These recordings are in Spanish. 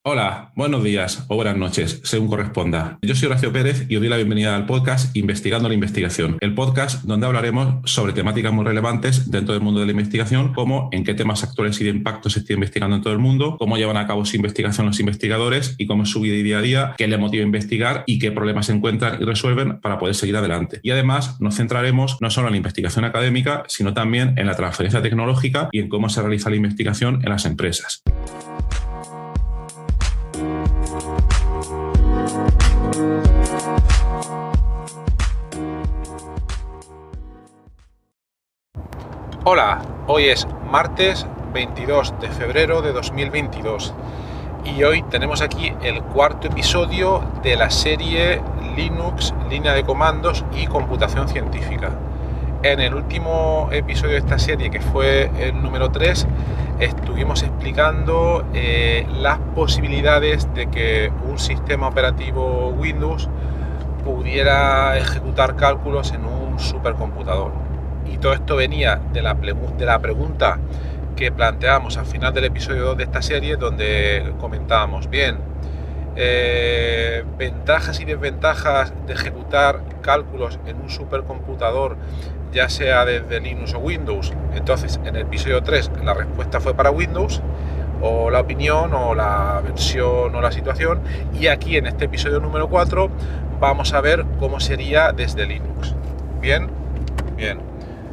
Hola, buenos días o buenas noches, según corresponda. Yo soy Horacio Pérez y os doy la bienvenida al podcast Investigando la Investigación, el podcast donde hablaremos sobre temáticas muy relevantes dentro del mundo de la investigación, como en qué temas actuales y de impacto se está investigando en todo el mundo, cómo llevan a cabo su investigación los investigadores y cómo es su vida y día a día, qué les motiva a investigar y qué problemas encuentran y resuelven para poder seguir adelante. Y además nos centraremos no solo en la investigación académica, sino también en la transferencia tecnológica y en cómo se realiza la investigación en las empresas. Hola, hoy es martes 22 de febrero de 2022 y hoy tenemos aquí el cuarto episodio de la serie Linux, línea de comandos y computación científica. En el último episodio de esta serie, que fue el número 3, estuvimos explicando las posibilidades de que un sistema operativo Windows pudiera ejecutar cálculos en un supercomputador. Y todo esto venía de la pregunta que planteamos al final del episodio 2 de esta serie, donde comentábamos ventajas y desventajas de ejecutar cálculos en un supercomputador, ya sea desde Linux o Windows. Entonces, en el episodio 3 la respuesta fue para Windows, o la opinión, o la versión, o la situación. Y aquí en este episodio número 4 vamos a ver cómo sería desde Linux. Bien.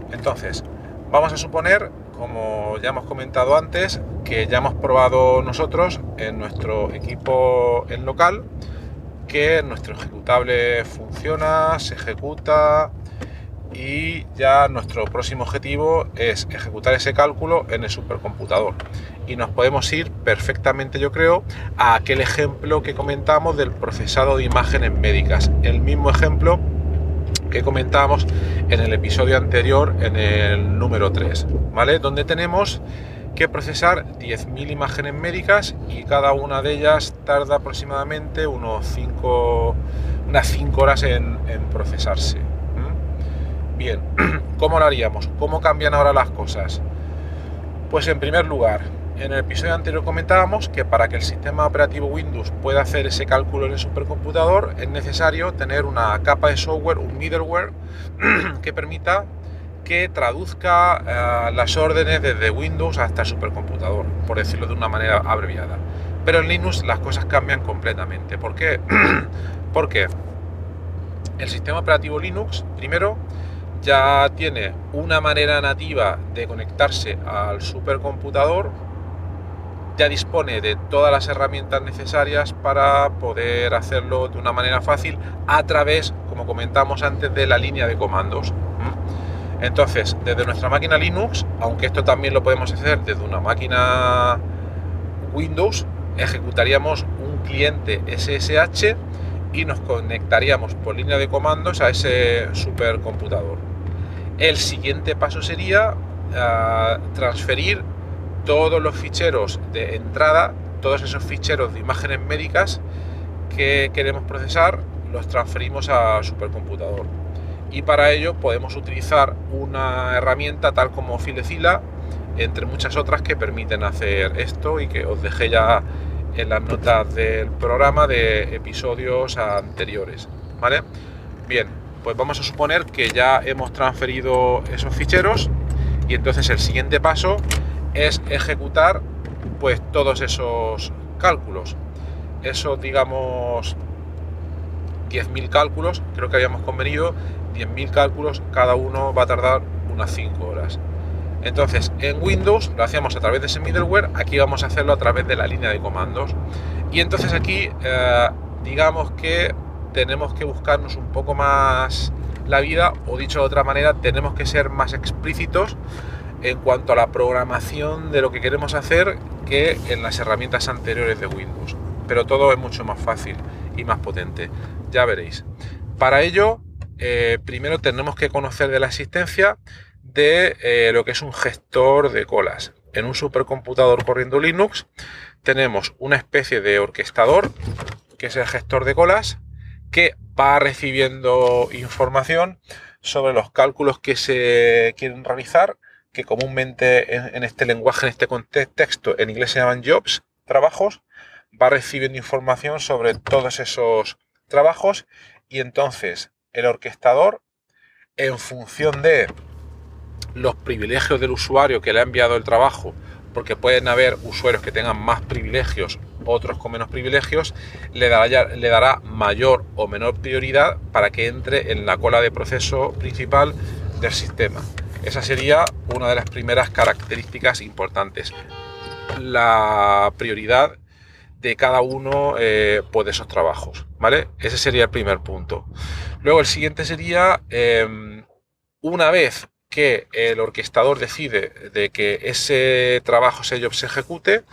Entonces, vamos a suponer, como ya hemos comentado antes, que ya hemos probado nosotros en nuestro equipo en local que nuestro ejecutable funciona, se ejecuta, y ya nuestro próximo objetivo es ejecutar ese cálculo en el supercomputador. Y nos podemos ir perfectamente, yo creo, a aquel ejemplo que comentamos del procesado de imágenes médicas, el mismo ejemplo que comentábamos en el episodio anterior, en el número 3, ¿vale? Donde tenemos que procesar 10.000 imágenes médicas y cada una de ellas tarda aproximadamente unas 5 horas en procesarse. Bien, ¿cómo lo haríamos? ¿Cómo cambian ahora las cosas? Pues en primer lugar, en el episodio anterior comentábamos que para que el sistema operativo Windows pueda hacer ese cálculo en el supercomputador es necesario tener una capa de software, un middleware, que permita que traduzca las órdenes desde Windows hasta el supercomputador, por decirlo de una manera abreviada. Pero en Linux las cosas cambian completamente. ¿Por qué? Porque el sistema operativo Linux, primero, ya tiene una manera nativa de conectarse al supercomputador, ya dispone de todas las herramientas necesarias para poder hacerlo de una manera fácil a través, como comentamos antes, de la línea de comandos. Entonces, desde nuestra máquina Linux, aunque esto también lo podemos hacer desde una máquina Windows, ejecutaríamos un cliente SSH y nos conectaríamos por línea de comandos a ese supercomputador. El siguiente paso sería transferir todos los ficheros de entrada, todos esos ficheros de imágenes médicas que queremos procesar, los transferimos al supercomputador. Y para ello podemos utilizar una herramienta tal como FileZilla, entre muchas otras, que permiten hacer esto y que os dejé ya en las notas del programa de episodios anteriores, ¿vale? Bien, pues vamos a suponer que ya hemos transferido esos ficheros y entonces el siguiente paso es ejecutar pues todos esos cálculos. Esos, digamos, 10.000 cálculos, creo que habíamos convenido, 10.000 cálculos, cada uno va a tardar unas 5 horas. Entonces, en Windows lo hacíamos a través de ese middleware, aquí vamos a hacerlo a través de la línea de comandos. Y entonces aquí, digamos que tenemos que buscarnos un poco más la vida, o dicho de otra manera, tenemos que ser más explícitos en cuanto a la programación de lo que queremos hacer que en las herramientas anteriores de Windows. Pero todo es mucho más fácil y más potente, ya veréis. Para ello, primero tenemos que conocer de la existencia de lo que es un gestor de colas. En un supercomputador corriendo Linux tenemos una especie de orquestador, que es el gestor de colas, que va recibiendo información sobre los cálculos que se quieren realizar, que comúnmente en este lenguaje, en este contexto, en inglés se llaman jobs, trabajos. va recibiendo información sobre todos esos trabajos y entonces el orquestador, en función de los privilegios del usuario que le ha enviado el trabajo, porque pueden haber usuarios que tengan más privilegios, otros con menos privilegios, le dará mayor o menor prioridad para que entre en la cola de proceso principal del sistema. Esa sería una de las primeras características importantes, la prioridad de cada uno pues de esos trabajos, ¿vale? Ese sería el primer punto. Luego el siguiente sería, una vez que el orquestador decide de que ese trabajo, ese job se ejecute,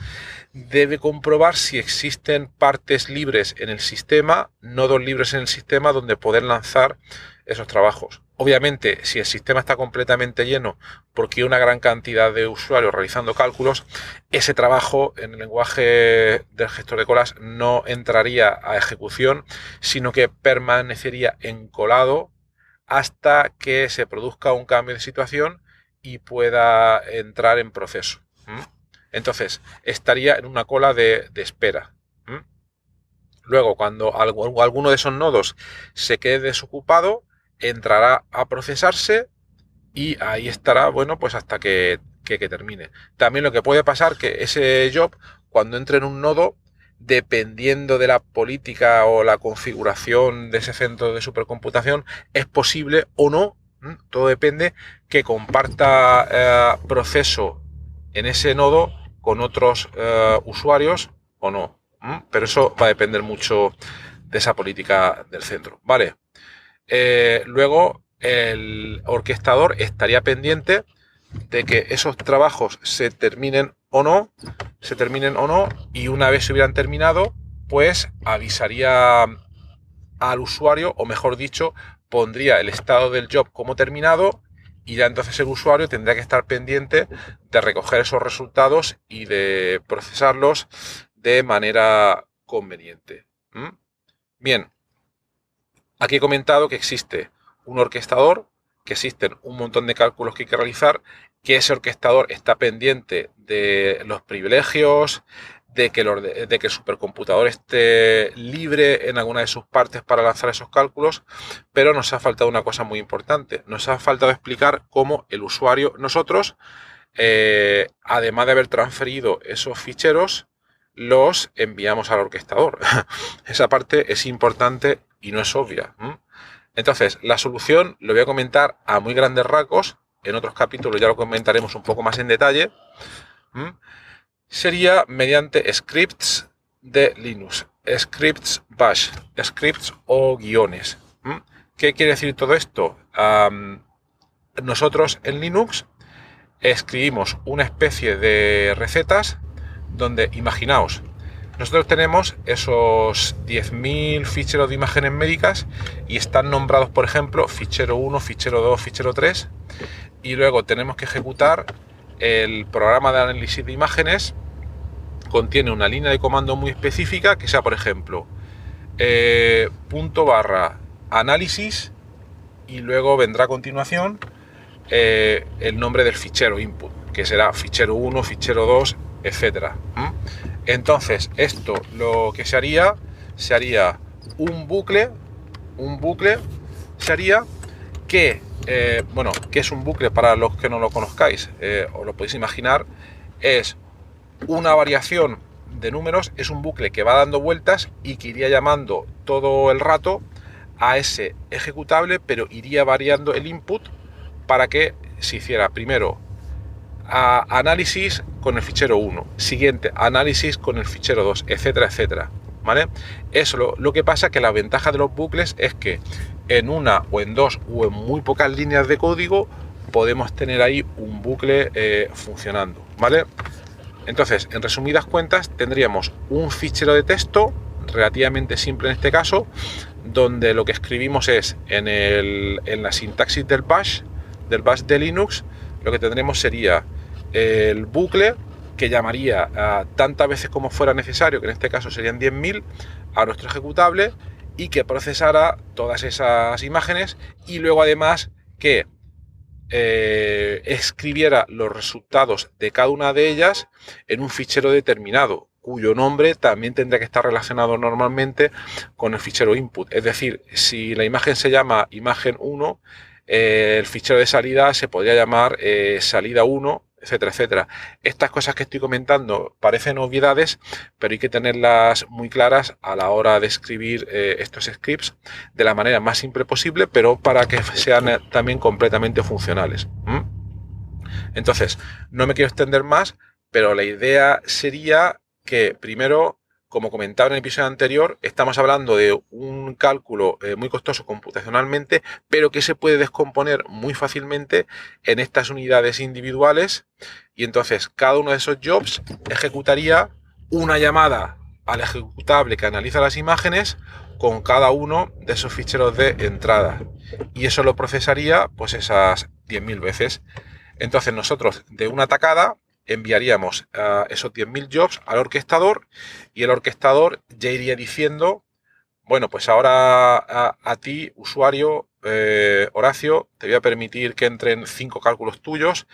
debe comprobar si existen partes libres en el sistema, nodos libres en el sistema donde poder lanzar esos trabajos. Obviamente, si el sistema está completamente lleno porque hay una gran cantidad de usuarios realizando cálculos, ese trabajo en el lenguaje del gestor de colas no entraría a ejecución, sino que permanecería encolado hasta que se produzca un cambio de situación y pueda entrar en proceso. Entonces, estaría en una cola de espera. Luego, cuando alguno de esos nodos se quede desocupado, entrará a procesarse y ahí estará, bueno, pues hasta que termine. También lo que puede pasar que ese job, cuando entre en un nodo, dependiendo de la política o la configuración de ese centro de supercomputación, es posible o no, todo depende, que comparta proceso en ese nodo con otros usuarios o no. Pero eso va a depender mucho de esa política del centro, ¿vale? Luego el orquestador estaría pendiente de que esos trabajos se terminen o no, y una vez se hubieran terminado, pues avisaría al usuario, o mejor dicho, pondría el estado del job como terminado, y ya entonces el usuario tendría que estar pendiente de recoger esos resultados y de procesarlos de manera conveniente. Bien, aquí he comentado que existe un orquestador, que existen un montón de cálculos que hay que realizar, que ese orquestador está pendiente de los privilegios, de que el supercomputador esté libre en alguna de sus partes para lanzar esos cálculos, pero nos ha faltado una cosa muy importante. Nos ha faltado explicar cómo el usuario, nosotros, además de haber transferido esos ficheros, los enviamos al orquestador. Esa parte es importante y no es obvia. Entonces, la solución lo voy a comentar a muy grandes rasgos. En otros capítulos ya lo comentaremos un poco más en detalle. Sería mediante scripts de Linux, scripts bash, scripts o guiones. ¿Qué quiere decir todo esto? Nosotros en Linux escribimos una especie de recetas donde, imaginaos, nosotros tenemos esos 10.000 ficheros de imágenes médicas y están nombrados, por ejemplo, fichero 1, fichero 2, fichero 3, y luego tenemos que ejecutar el programa de análisis de imágenes. Contiene una línea de comando muy específica que sea, por ejemplo, /análisis, y luego vendrá a continuación el nombre del fichero input, que será fichero 1, fichero 2, etcétera. Entonces, esto lo que se haría un bucle sería que, ¿qué es un bucle para los que no lo conozcáis? Os lo podéis imaginar, es una variación de números, es un bucle que va dando vueltas y que iría llamando todo el rato a ese ejecutable, pero iría variando el input para que se hiciera primero análisis con el fichero 1, siguiente análisis con el fichero 2, etcétera, etcétera, ¿vale? Eso lo que pasa que la ventaja de los bucles es que en una o en dos o en muy pocas líneas de código podemos tener ahí un bucle funcionando, ¿vale? Entonces, en resumidas cuentas, tendríamos un fichero de texto relativamente simple en este caso, donde lo que escribimos es en la sintaxis del bash de Linux, lo que tendremos sería el bucle que llamaría tantas veces como fuera necesario, que en este caso serían 10.000, a nuestro ejecutable, y que procesara todas esas imágenes, y luego además que escribiera los resultados de cada una de ellas en un fichero determinado, cuyo nombre también tendría que estar relacionado normalmente con el fichero input. Es decir, si la imagen se llama imagen 1, el fichero de salida se podría llamar salida 1, etcétera, etcétera. Estas cosas que estoy comentando parecen obviedades, pero hay que tenerlas muy claras a la hora de escribir estos scripts de la manera más simple posible, pero para que sean también completamente funcionales. Entonces, no me quiero extender más, pero la idea sería que primero, como comentaba en el episodio anterior, estamos hablando de un cálculo muy costoso computacionalmente, pero que se puede descomponer muy fácilmente en estas unidades individuales, y entonces cada uno de esos jobs ejecutaría una llamada al ejecutable que analiza las imágenes con cada uno de esos ficheros de entrada, y eso lo procesaría pues esas 10.000 veces. Entonces nosotros de una tacada enviaríamos esos 10.000 jobs al orquestador, y el orquestador ya iría diciendo, bueno, pues ahora a ti, usuario, Horacio, te voy a permitir que entren 5 cálculos tuyos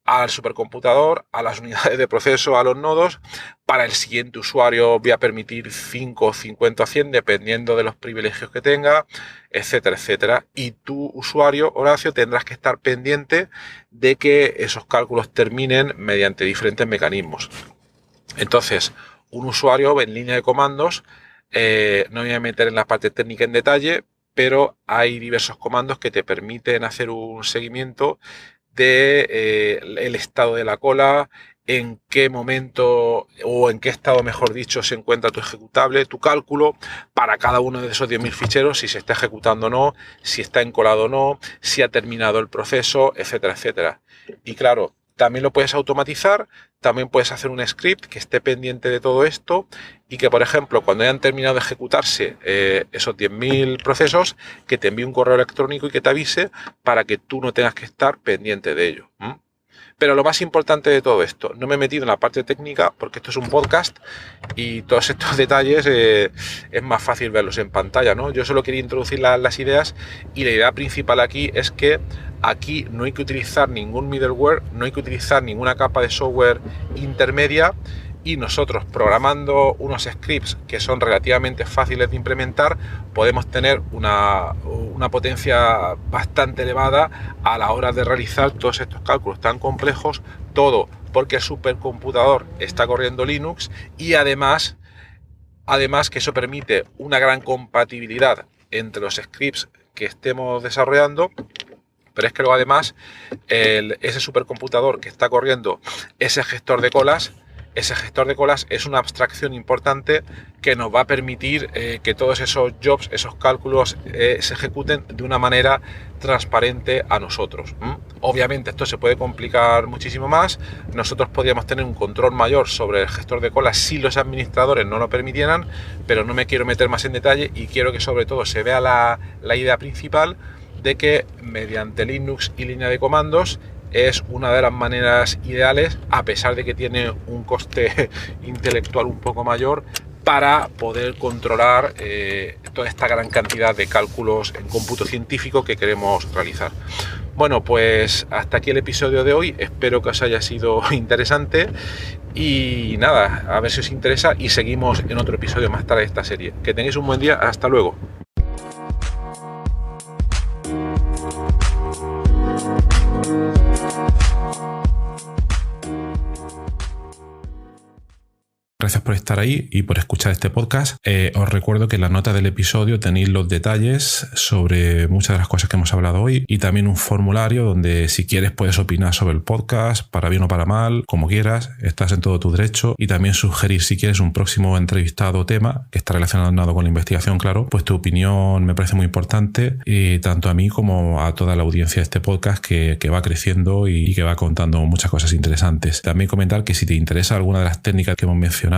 al supercomputador, a las unidades de proceso, a los nodos. Para el siguiente usuario voy a permitir 5, 50 o 100, dependiendo de los privilegios que tenga, etcétera, etcétera. Y tú, usuario, Horacio, tendrás que estar pendiente de que esos cálculos terminen mediante diferentes mecanismos. Entonces, un usuario en línea de comandos, no me voy a meter en la parte técnica en detalle, pero hay diversos comandos que te permiten hacer un seguimiento de el estado de la cola, en qué momento o en qué estado, mejor dicho, se encuentra tu ejecutable, tu cálculo para cada uno de esos 10.000 ficheros, si se está ejecutando o no, si está encolado o no, si ha terminado el proceso, etcétera, etcétera. Y claro, también lo puedes automatizar, también puedes hacer un script que esté pendiente de todo esto y que, por ejemplo, cuando hayan terminado de ejecutarse esos 10.000 procesos, que te envíe un correo electrónico y que te avise para que tú no tengas que estar pendiente de ello. Pero lo más importante de todo esto, no me he metido en la parte técnica porque esto es un podcast y todos estos detalles es más fácil verlos en pantalla, ¿no? Yo solo quería introducir las ideas, y la idea principal aquí es que aquí no hay que utilizar ningún middleware, no hay que utilizar ninguna capa de software intermedia, y nosotros, programando unos scripts que son relativamente fáciles de implementar, podemos tener una potencia bastante elevada a la hora de realizar todos estos cálculos tan complejos, todo porque el supercomputador está corriendo Linux, y además que eso permite una gran compatibilidad entre los scripts que estemos desarrollando. Pero es que luego además ese supercomputador que está corriendo ese gestor de colas es una abstracción importante que nos va a permitir que todos esos jobs, esos cálculos se ejecuten de una manera transparente a nosotros. Obviamente esto se puede complicar muchísimo más. Nosotros podríamos tener un control mayor sobre el gestor de colas si los administradores no lo permitieran, pero no me quiero meter más en detalle, y quiero que sobre todo se vea la idea principal de que mediante Linux y línea de comandos es una de las maneras ideales, a pesar de que tiene un coste intelectual un poco mayor, para poder controlar toda esta gran cantidad de cálculos en cómputo científico que queremos realizar. Bueno, pues hasta aquí el episodio de hoy. Espero que os haya sido interesante, y nada, a ver si os interesa, y seguimos en otro episodio más tarde de esta serie. Que tengáis un buen día. Hasta luego. Gracias por estar ahí y por escuchar este podcast. Os recuerdo que en las notas del episodio tenéis los detalles sobre muchas de las cosas que hemos hablado hoy, y también un formulario donde, si quieres, puedes opinar sobre el podcast, para bien o para mal, como quieras, estás en todo tu derecho, y también sugerir, si quieres, un próximo entrevistado o tema que está relacionado con la investigación, claro. Pues tu opinión me parece muy importante, tanto a mí como a toda la audiencia de este podcast que va creciendo y que va contando muchas cosas interesantes. También comentar que si te interesa alguna de las técnicas que hemos mencionado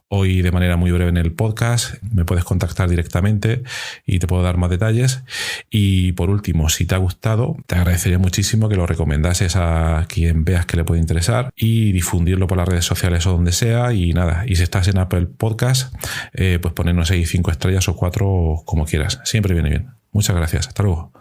hoy de manera muy breve en el podcast, me puedes contactar directamente y te puedo dar más detalles. Y por último, si te ha gustado, te agradecería muchísimo que lo recomendases a quien veas que le puede interesar, y difundirlo por las redes sociales o donde sea. Y nada, y si estás en Apple Podcast, pues ponernos ahí 5 estrellas o 4, como quieras, siempre viene bien. Muchas gracias, hasta luego.